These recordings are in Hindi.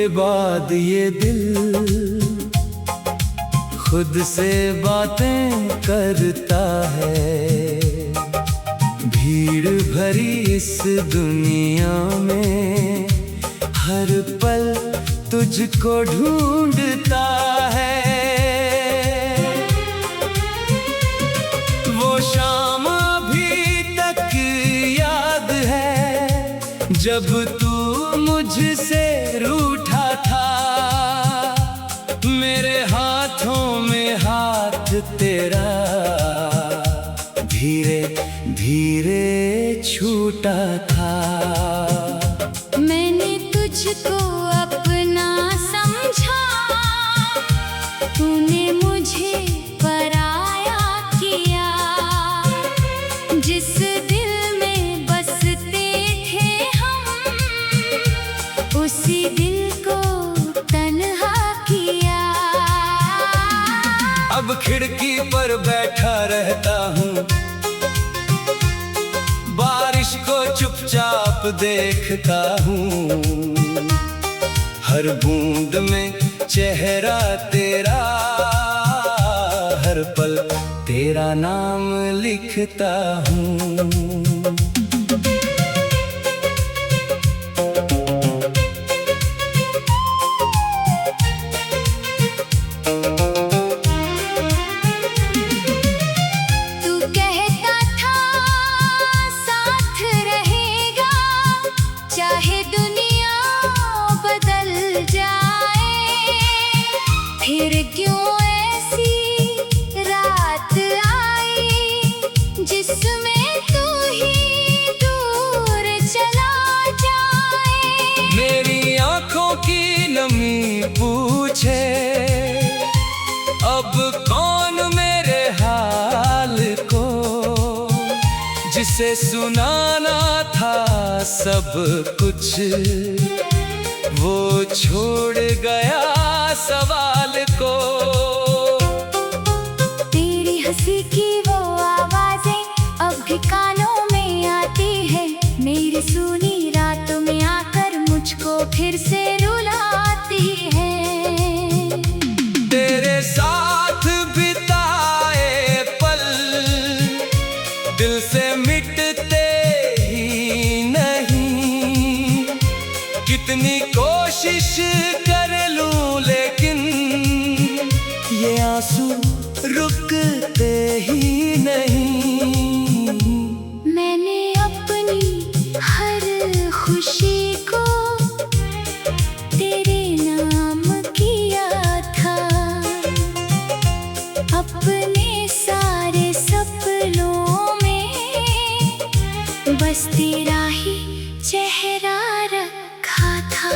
बाद ये दिल खुद से बातें करता है। भीड़ भरी इस दुनिया में हर पल तुझको ढूंढता है। वो शाम अभी तक याद है जब तू मुझसे रूठा था। मेरे हाथों में हाथ तेरा धीरे धीरे छूटा था। मैंने तुझको अपना समझा, तूने मुझे पराया किया। जिस दिल में बसते थे हम, उसी दिल को तन्हा किया। अब खिड़की पर बैठा रहता हूँ, बारिश को चुपचाप देखता हूँ। हर बूंद में चेहरा तेरा, हर पल तेरा नाम लिखता हूँ। फिर क्यों ऐसी रात आई जिसमें तू ही दूर चला जाए। मेरी आंखों की नमी पूछे अब कौन मेरे हाल को, जिसे सुनाना था सब कुछ वो छोड़ गया सवाल को। तेरी हंसी की वो आवाजें अब भी कानों में आती है। मेरी सुनी रातों में आकर मुझको फिर से रुलाती है। तेरे साथ बिताए पल दिल से मिटते ही नहीं। कितनी कोशिश कर लूं लेकिन ये आंसू रुकते ही नहीं। मैंने अपनी हर खुशी को तेरे नाम किया था। अपने सारे सपनों में बस तेरा ही चेहरा रखा था।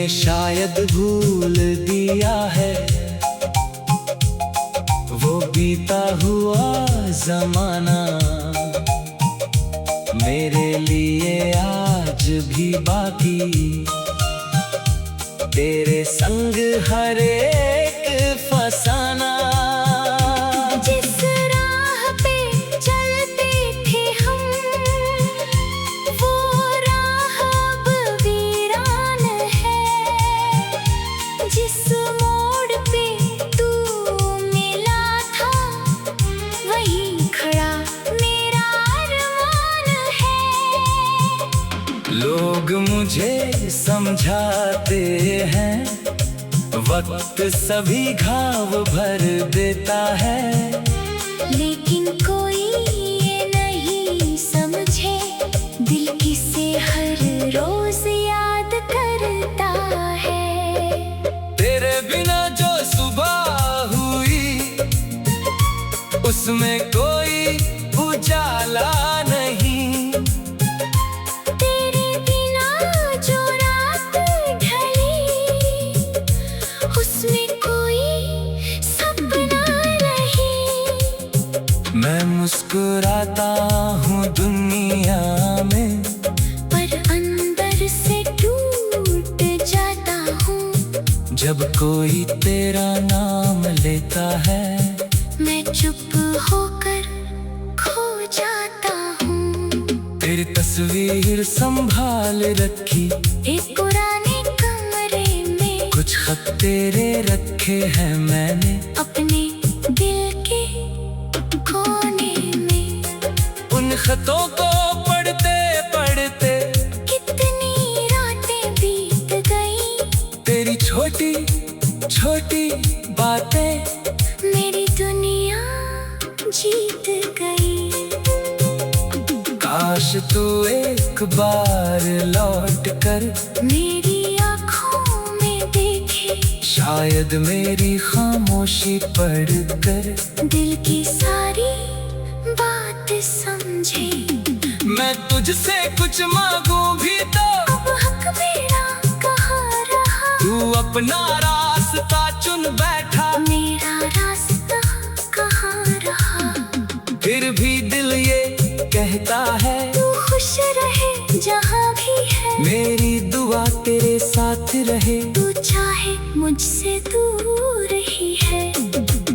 शायद भूल दिया है वो बीता हुआ जमाना। मेरे लिए आज भी बाकी तेरे संग हर एक फसाना। जिस राह पे चलते थे हम, वो राह अब वीरान है। जिस मोड़ पे तू मिला था, वहीं खड़ा मेरा अरमान है। लोग मुझे समझाते हैं वक्त सभी घाव भर देता है। लेकिन कोई ये नहीं समझे दिल किसे हर रोज याद करता है। तेरे बिना जो सुबह हुई उसमें कोई उजाला नहीं। तेरे बिना जो रात ढली, उसमें कोई सपना नहीं। मैं मुस्कुराता हूँ दुनिया में, पर अंदर से टूट जाता हूँ। जब कोई तेरा नाम लेता है, मैं चुप होकर खो जाता हूँ। तेरी तस्वीर संभाल रखी एक पुराने कमरे में, कुछ खत तेरे रखे हैं मैंने अपने दिल के कोने में। उन खतों को पढ़ते पढ़ते कितनी रातें बीत गई, तेरी छोटी छोटी बातें मेरी दुनिया जीत गई। काश तू एक बार लौट कर मेरी आँखों में देखे, शायद मेरी खामोशी पढ़कर दिल की सारी बात समझे। मैं तुझसे कुछ मांगू भी तो अब हक मेरा कहाँ रहा, तू अपना रास्ता चुन बैठा। मेरा रास्ता कहाँ रहा। फिर भी दिल ये कहता है, तू खुश रहे जहाँ भी है, मेरी दुआ तेरे साथ रहे। तू चाहे मुझसे दूर ही है।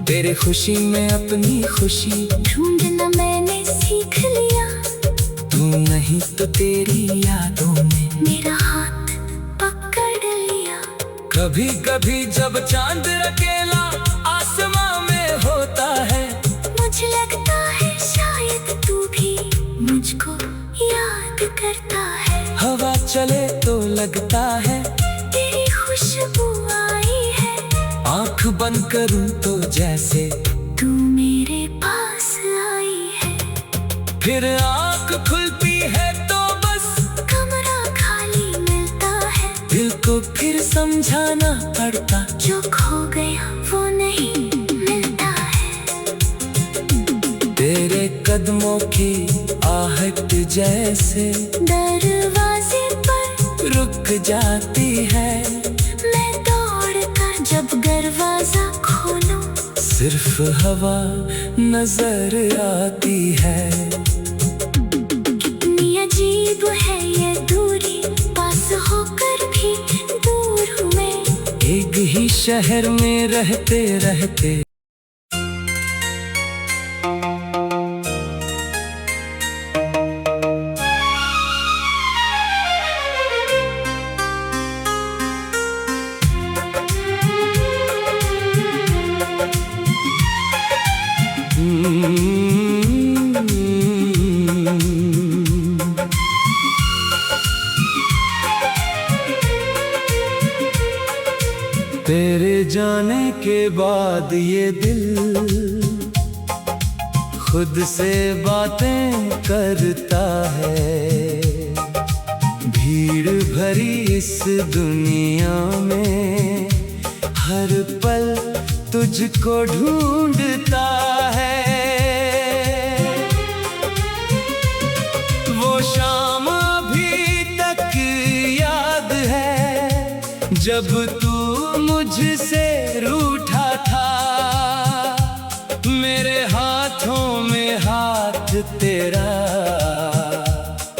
तेरे खुशी में अपनी खुशी ढूंढना मैंने सीख लिया, तू नहीं तो तेरी यादों में मेरा हाथ पकड़ लिया। कभी कभी जब चांद अकेला आसमां में होता है, मुझे लगता है शायद तू भी मुझको याद करता है। हवा चले तो लगता है तेरी खुशबू आई है, आंख बंद करूं तो जैसे तू मेरे पास आई है। फिर आंख खुलती है तो बस कमरा खाली मिलता है, दिल को फिर समझाना पड़ता। जो खो गया वो नहीं मिलता है। तेरे कदमों की आहट जैसे दरवाजे पर रुक जाती है, मैं दौड़ कर जब दरवाजा खोलूं, सिर्फ हवा नजर आती है। कितनी अजीब है ये दूरी, पास होकर भी दूर हूँ मैं। एक ही शहर में रहते रहते तेरे जाने के बाद ये दिल खुद से बातें करता है। भीड़ भरी इस दुनिया में हर पल तुझको ढूंढता है। वो शाम अभी तक याद है जब तू मुझसे रूठा था, मेरे हाथों में हाथ तेरा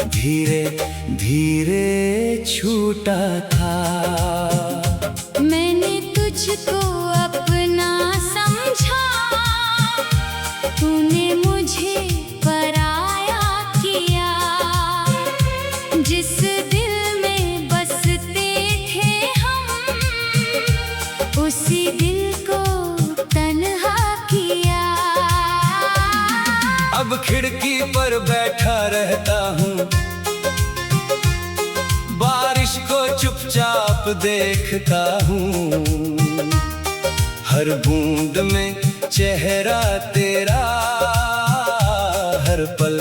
धीरे धीरे छूटा था। मैंने तुझको अपना समझा, तूने मुझे पराया किया। जिस दिल में बसते थे हम, उसी दिल को तन्हा किया। अब खिड़की पर बैठा रहता हूँ, बारिश को चुपचाप देखता हूँ। हर बूंद में चेहरा तेरा, हर पल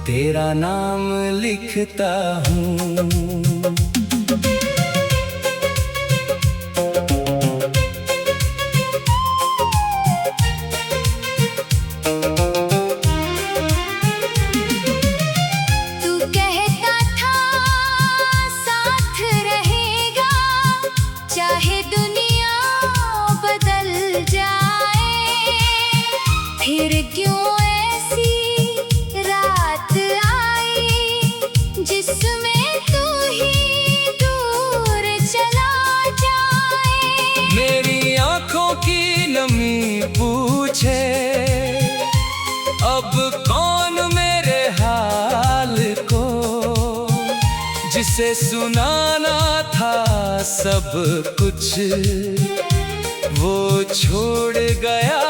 तेरा नाम लिखता हूँ। चाहे दुनिया बदल जाए, फिर क्यों ऐसी रात आई जिसमें तू ही दूर चला जाए। सब कुछ, वो छोड़ गया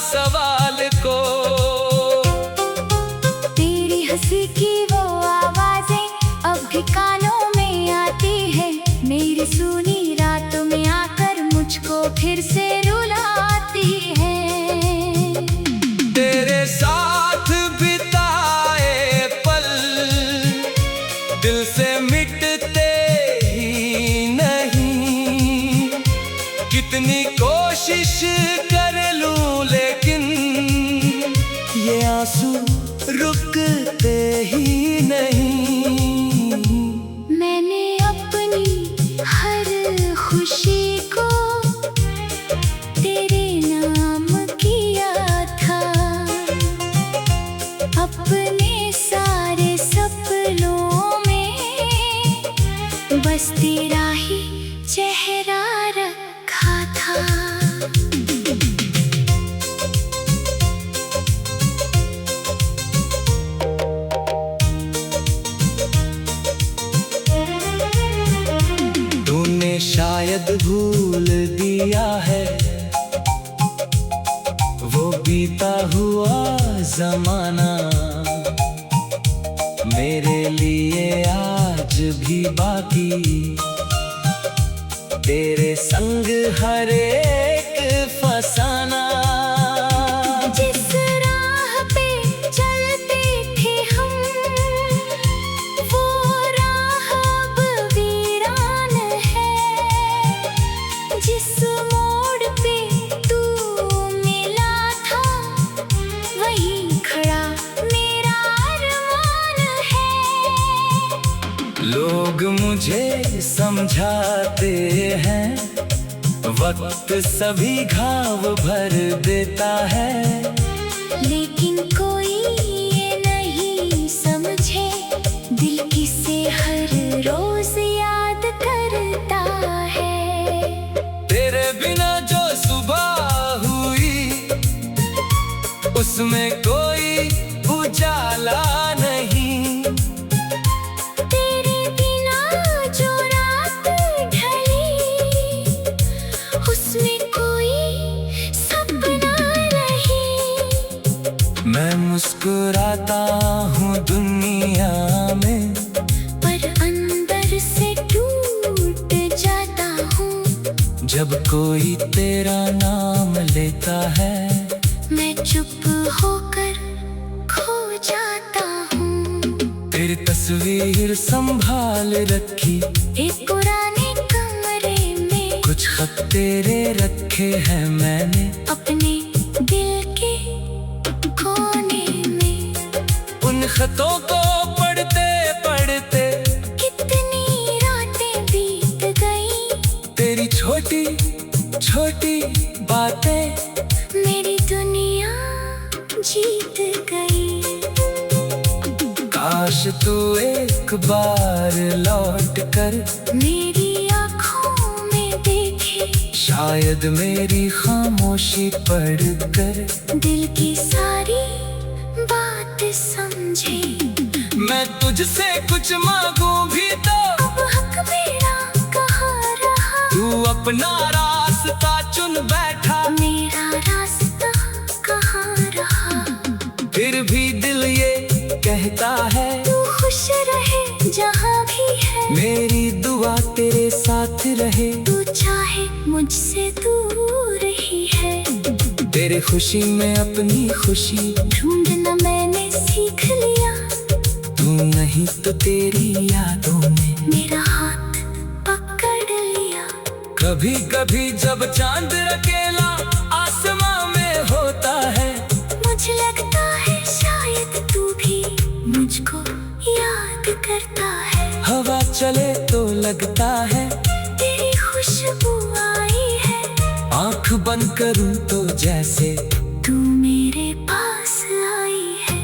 सवाल को। तेरी हंसी की वो आवाजें अब भी कानों में आती है, मेरी सुनी रातों में आकर मुझको फिर से रुलाती है। तेरे साथ बिताए पल दिल से मिटते ही नहीं, कितनी कोशिश कर लूं लेकिन ये आंसू रुकते ही नहीं। मैंने अपनी हर खुशी को तेरे नाम किया था, अपने सारे सपनों में बस तेरा ही चेहरा रखा था। तूने शायद भूल दिया है वो बीता हुआ जमाना, मेरे लिए आज भी बाकी तेरे संग हर एक फसाना। जिस राह पे चलते थे हम, वो राह अब वीरान है। जिस मोड़ पे तू मिला था, वहीं खड़ा मेरा अरमान है। लोग मुझे समझाते हैं वक्त सभी घाव भर देता है, लेकिन कोई ये नहीं समझे दिल किसे हर रोज याद करता है। तेरे बिना जो सुबह हुई उसमें कोई उजाला नहीं, तेरे बिना जो रात ढली उसमें कोई सपना नहीं। मैं मुस्कुराता हूँ दुनिया में, पर अंदर से टूट जाता हूँ। जब कोई तेरा नाम लेता है, मैं चुप होकर खो जाता हूँ। तेरी तस्वीर संभाल रखी एक पुराने कमरे में, कुछ खत तेरे रखे हैं मैंने अपने दिल के कोने में। उन खतों को पढ़ते पढ़ते कितनी रातें बीत गई, तेरी छोटी छोटी बातें मेरी दुनिया जीत गई। काश तू एक बार लौट कर मेरी आँखों में देखे, शायद मेरी खामोशी पढ़ कर दिल की सारी बात समझे। मैं तुझसे कुछ मांगूं भी तो अब हक मेरा कहाँ रहा, तू अपना रास्ता चुन बैठा, मेरा रास्ता कहाँ रहा। फिर भी दिल ये कहता है तू खुश रहे जहाँ भी है, मेरी दुआ तेरे साथ रहे। तू चाहे मुझसे दूर ही है। तेरे खुशी में अपनी खुशी ढूंढना मैंने सीख लिया, तू नहीं तो तेरी यादों में मेरा हाथ पकड़ लिया। कभी कभी जब चांद अकेला आसमां में होता है, मुझे लगता है शायद तू भी मुझको याद करता है। हवा चले तो लगता है तेरी खुशबू आई है, आंख बंद करूं तो जैसे तू मेरे पास आई है।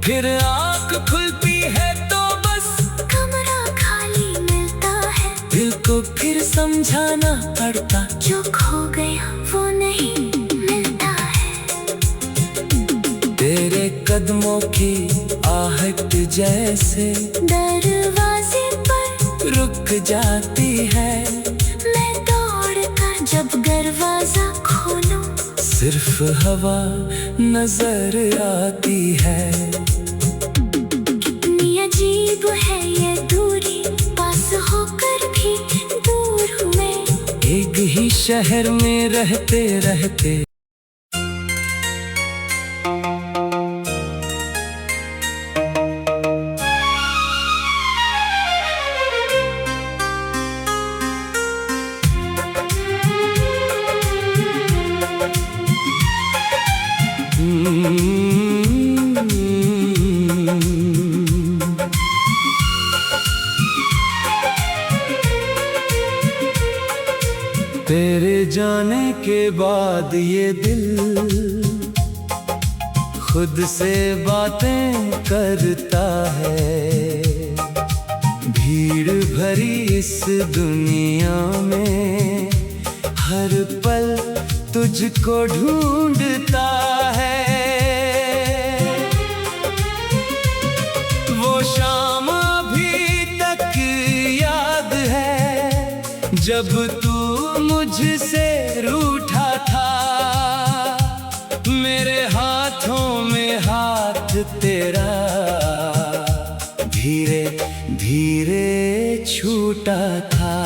फिर आंख खुलती है तो बस कमरा खाली मिलता है, दिल को फिर समझाना पड़ता, जो खो गया वो नहीं मिलता है। तेरे कदमों की आहट जैसे दरवाजे पर रुक जाती है, अब दरवाजा खोलो, सिर्फ हवा नजर आती है। कितनी अजीब है ये दूरी, पास होकर भी दूर हूँ मैं। एक ही शहर में रहते रहते तेरे जाने के बाद ये दिल खुद से बातें करता है। भीड़ भरी इस दुनिया में हर पल तुझको ढूंढता है। वो शाम अभी तक याद है जब तू मुझसे रूठा था। मेरे हाथों में हाथ तेरा धीरे धीरे छूटा था।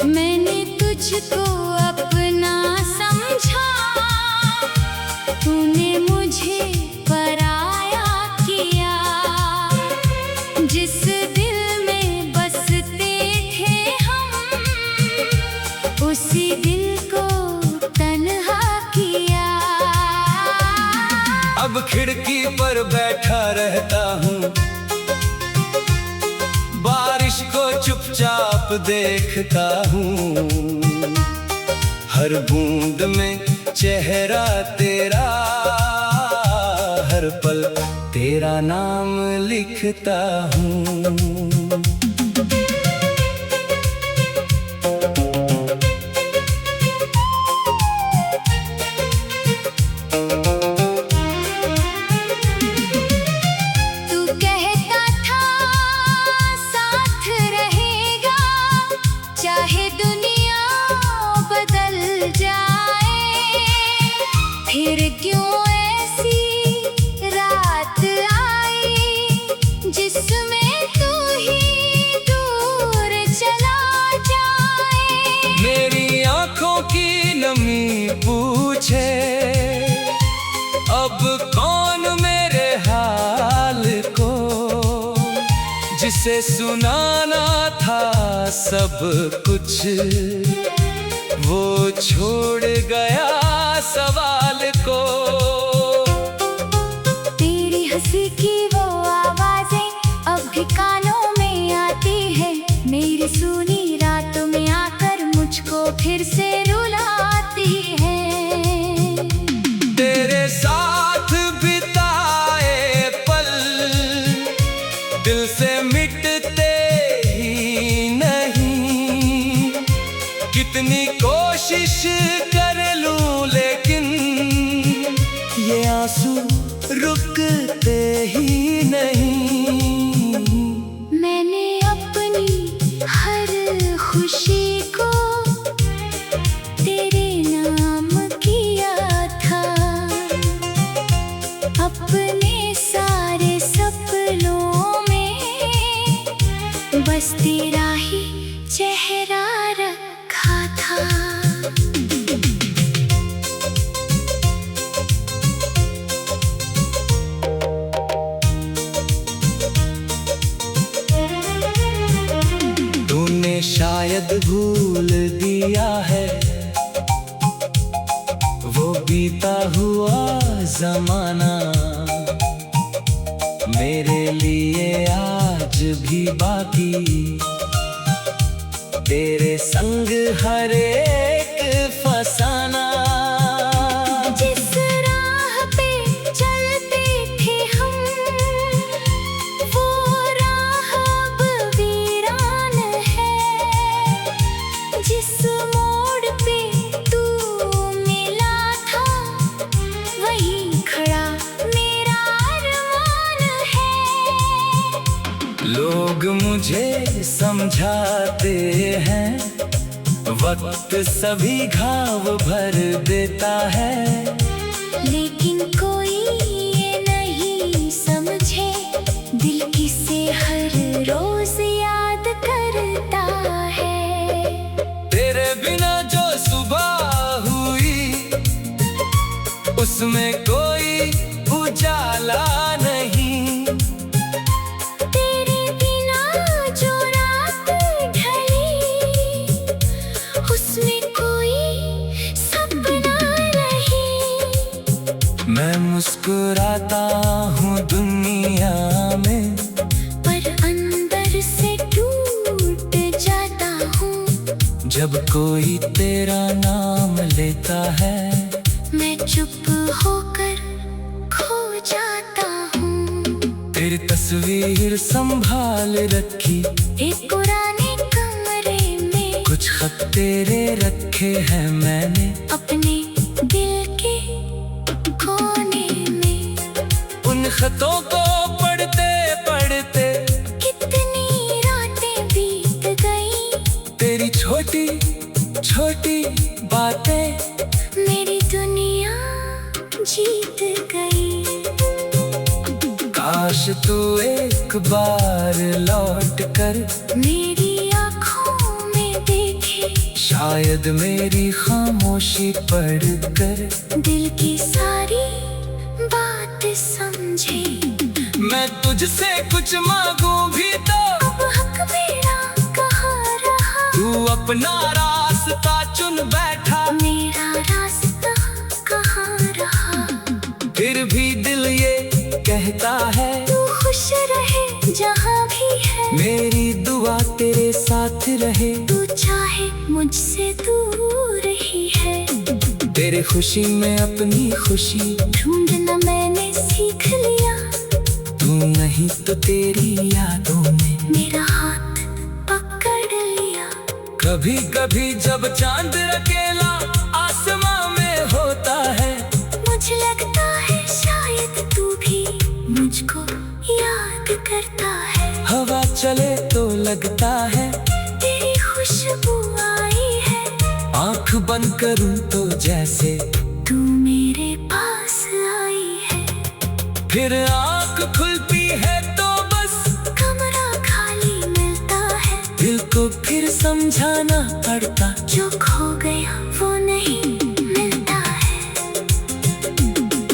मैंने तुझको अपना समझा, तूने मुझे पराया किया। जिस दिल में बसते थे हम, उसी दिल को तन्हा किया। अब खिड़की पर बैठा रहता हूँ, बारिश को चुपचाप देखता हूँ। हर बूंद में चेहरा तेरा, हर पल तेरा नाम लिखता हूँ। चाहे दुनिया बदल जाए, फिर क्यों ऐसी रात आई जिसमें तू ही दूर चला जाए। मेरी आंखों की नमी पूछे अब कौन मेरे हाल को, जिसे सुनाना था सब कुछ वो छोड़ गया सवाल को। तेरी हंसी की वो आवाजें अब भी कानों में आती है। मेरी सुनी रातों में आकर मुझको फिर से रुलाती है। तेरे साथ बिताए पल दिल से मिटते ही नहीं। कितनी कोशिश कर लूं लेकिन ये आंसू रुकते ही नहीं। मैंने अपनी हर खुशी को तेरे नाम किया था। अपने सारे सपनों में बस तेरा ही चेहरा रखा था। तूने शायद भूल दिया है वो बीता हुआ जमाना। मेरे लिए आज भी बाकी तेरे संग हर एक फसाना। जिस राह पे चलते थे हम, वो राह अब वीरान है। जिस मोड़ पे तू मिला था, वहीं खड़ा मेरा अरमान है। लोग मुझे समझाते हैं वक्त सभी घाव भर देता है, लेकिन कोई ये नहीं समझे दिल किसे हर रोज याद करता है। तेरे बिना जो सुबह हुई उसमें कोई उजाला नहीं, तेरे बिना जो रात ढली उसमें कोई सपना नहीं। मैं मुस्कुराता हूँ दुनिया में, पर अंदर से टूट जाता हूँ। जब कोई तेरा नाम लेता है, मैं चुप होकर खो जाता हूँ। तेरी तस्वीर संभाल रखी एक पुराने कमरे में, कुछ खत तेरे रखे हैं मैंने अपने दिल के कोने में। उन खतों को पढ़ते पढ़ते कितनी रातें बीत गई, तेरी छोटी छोटी बातें मेरी दुनिया जीत गई। काश तू एक बार लौट कर मेरी आँखों में देखे, शायद मेरी खामोशी पढ़कर दिल की सारी बात समझे। मैं तुझसे कुछ मांगू भी तो अब हक मेरा कहाँ रहा, तू अपना रास्ता चुन बैठा। मेरा रास्ता कहाँ रहा। फिर भी दिल ये कहता है, तू खुश रहे जहाँ भी है, मेरी दुआ तेरे साथ रहे। तू चाहे मुझसे दूर ही है। तेरे खुशी में अपनी खुशी ढूंढना मैंने सीख लिया, तू नहीं तो तेरी यादों में मेरा हाथ पकड़ लिया। कभी कभी जब चांद अकेला आसमां में होता है, मुझे लगता है शायद तू भी मुझको याद करता है। हवा चले तो लगता है तेरी खुशबू आई है, आंख बंद करूं तो जैसे तू मेरे पास आई है। फिर आंख खुलती है तो बस कमरा खाली मिलता है, दिल को फिर समझाना पड़ता। जो खो गया वो नहीं मिलता है।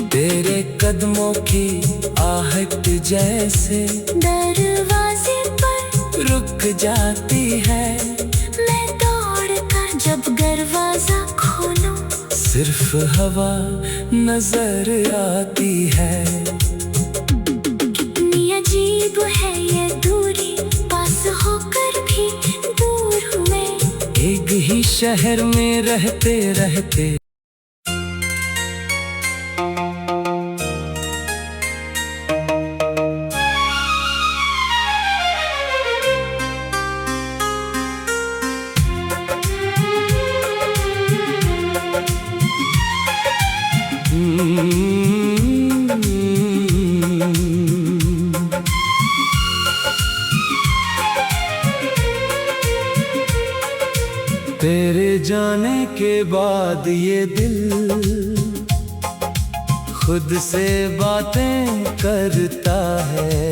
तेरे कदमों की आहट जैसे दरवाजे पर रुक जाती है, मैं दौड़ कर जब दरवाजा खोलूं, सिर्फ हवा नजर आती है। कितनी अजीब है ये दूरी, पास होकर भी दूर हुए। एक ही शहर में रहते रहते तेरे जाने के बाद ये दिल खुद से बातें करता है।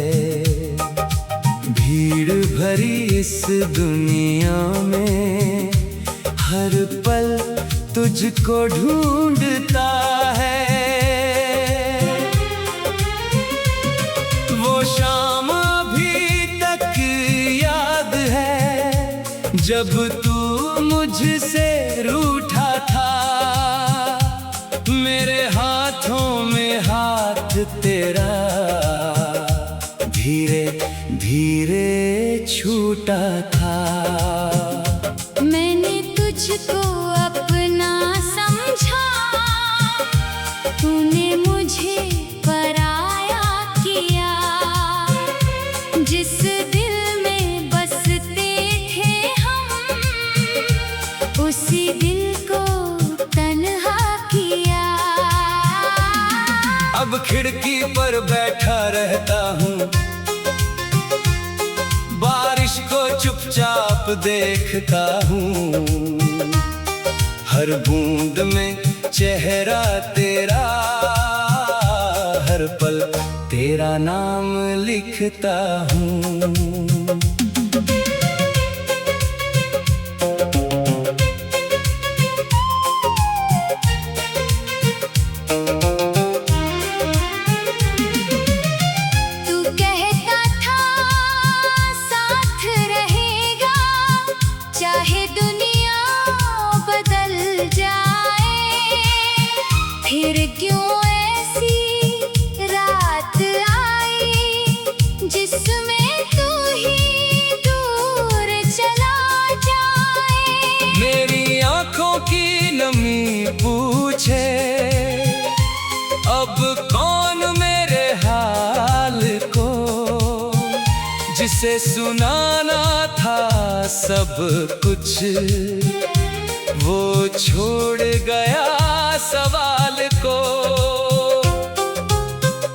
भीड़ भरी इस दुनिया में हर पल तुझको ढूंढता है। वो शाम अभी तक याद है जब तू मुझसे रूठा था, मेरे हाथों में हाथ तेरा धीरे धीरे छूटा था। मैंने तुझको अपना समझा, तूने मुझे पराया किया। जिस दिल में बसते थे हम, उसी दिल को तन्हा किया। अब खिड़की पर बैठा रहता हूँ, बारिश को चुपचाप देखता हूँ। हर बूंद में चेहरा तेरा, हर पल तेरा नाम लिखता हूँ। चाहे दुनिया बदल जाए, फिर क्यों ऐसी रात आई जिसमें तू ही दूर चला जाए। मेरी आंखों की नमी पूछे अब कौन मेरे हाल को, जिसे सुनाना था सब कुछ वो छोड़ गया सवाल को।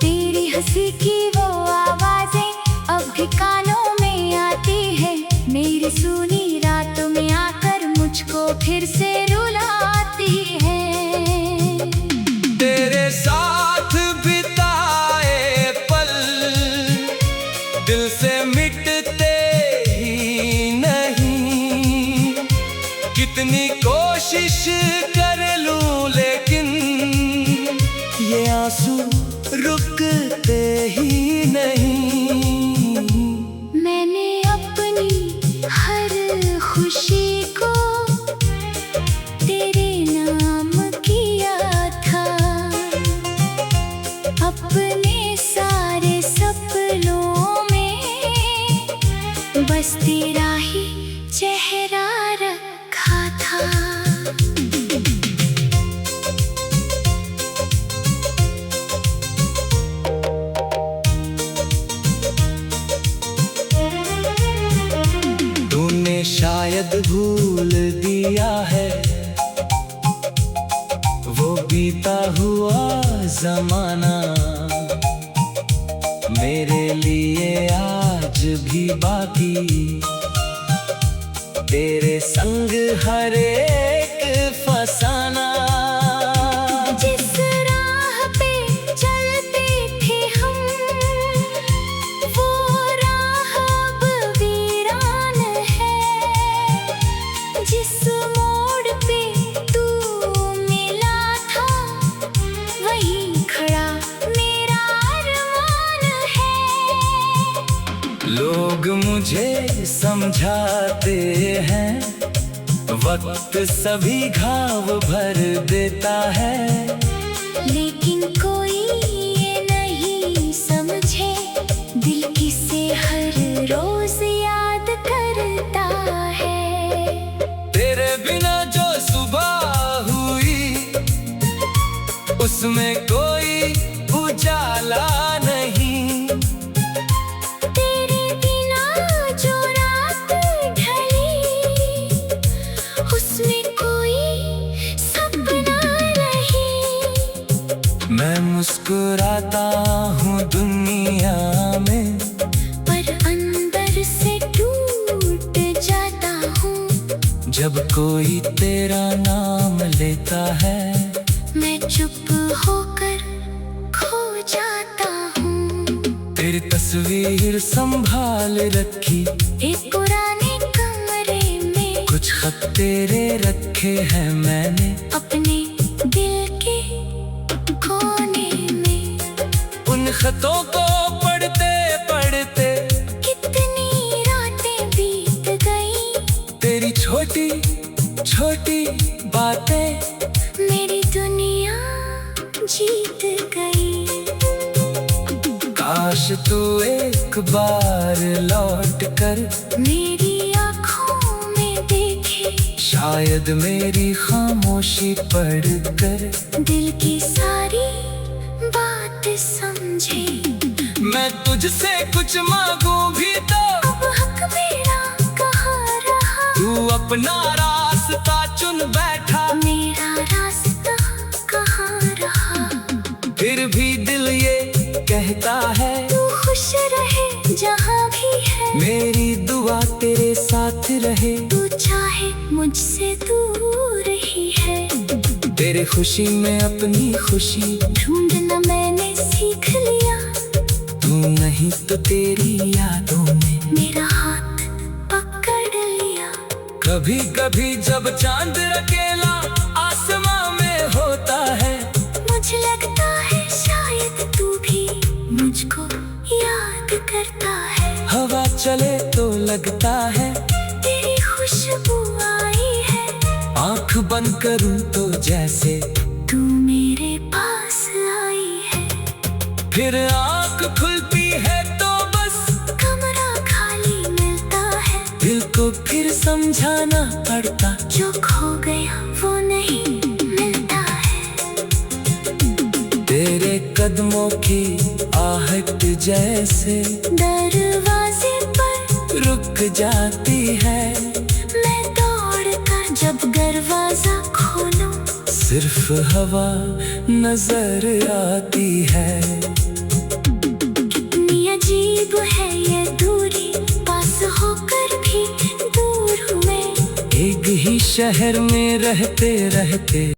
तेरी हंसी की वो आवाजें अब भी कानों में आती है, मेरी सुनी रातों में आकर मुझको फिर से रुलाती है। तेरे साथ बिताए पल दिल से मिटते ही नहीं, कितनी कोशिश कर लूं लेकिन ये आंसू रुकते ही नहीं। मैंने अपनी हर खुशी को तेरे नाम किया था, अपने सारे सपनों में बस तेरा ही चेहरा रखा था। तूने शायद भूल दिया है वो बीता हुआ जमाना, मेरे लिए आज भी बाकी तेरे संग हर एक फसाना। जिस राह पे चलते थे हम वो राह अब वीरान है, जिस मोड़ पे तू मिला था वहीं खड़ा मेरा अरमान है। लोग मुझे समझाते हैं वक्त सभी घाव भर देता है, लेकिन कोई ये नहीं समझे दिल किसे हर रोज याद करता है। तेरे बिना जो सुबह हुई उसमें कोई उजाला नहीं, मैं मुस्कुराता हूँ दुनिया में पर अंदर से टूट जाता हूँ। जब कोई तेरा नाम लेता है मैं चुप होकर खो जाता हूँ। तेरी तस्वीर संभाल रखी एक पुराने कमरे में, कुछ खत तेरे रखे हैं मैंने अपने दिल के कोने में। उन खतों को पढ़ते पढ़ते कितनी रातें बीत गई, तेरी छोटी छोटी बातें मेरी दुनिया जीत गई। काश तू एक बार लौट कर मेरी आँखों में देखे, शायद मेरी खामोशी पढ़कर दिल की सारी बात समझे। मैं तुझसे कुछ मांगू भी तो अब हक मेरा कहाँ रहा, तू अपना रास्ता चुन बैठा, मेरा रास्ता कहाँ रहा। फिर भी दिल ये कहता है तू खुश रहे जहाँ भी है, मेरी दुआ तेरे साथ रहे। तू चाहे मुझे मुझसे दूर ही है। तेरे खुशी में अपनी खुशी ढूंढना मैंने सीख लिया। तू नहीं तो तेरी यादों में मेरा हाथ पकड़ लिया। कभी कभी जब चांद अकेला आसमां में होता है, मुझे लगता है शायद तू भी मुझको याद करता है। हवा चले तो लगता है तेरी खुशबू आई है। आंख बंद करूं तो जैसे तू मेरे पास आई है। फिर आंख खुलती है तो बस कमरा खाली मिलता है। दिल को फिर समझाना पड़ता, जो खो गया वो नहीं मिलता है। तेरे कदमों की आहट जैसे दरवाजे पर रुक जाती है। मैं दौड़ कर जब दरवाजा खोलूं, सिर्फ हवा नजर आती है। कितनी अजीब है ये दूरी, पास होकर भी दूर हुए। एक ही शहर में रहते रहते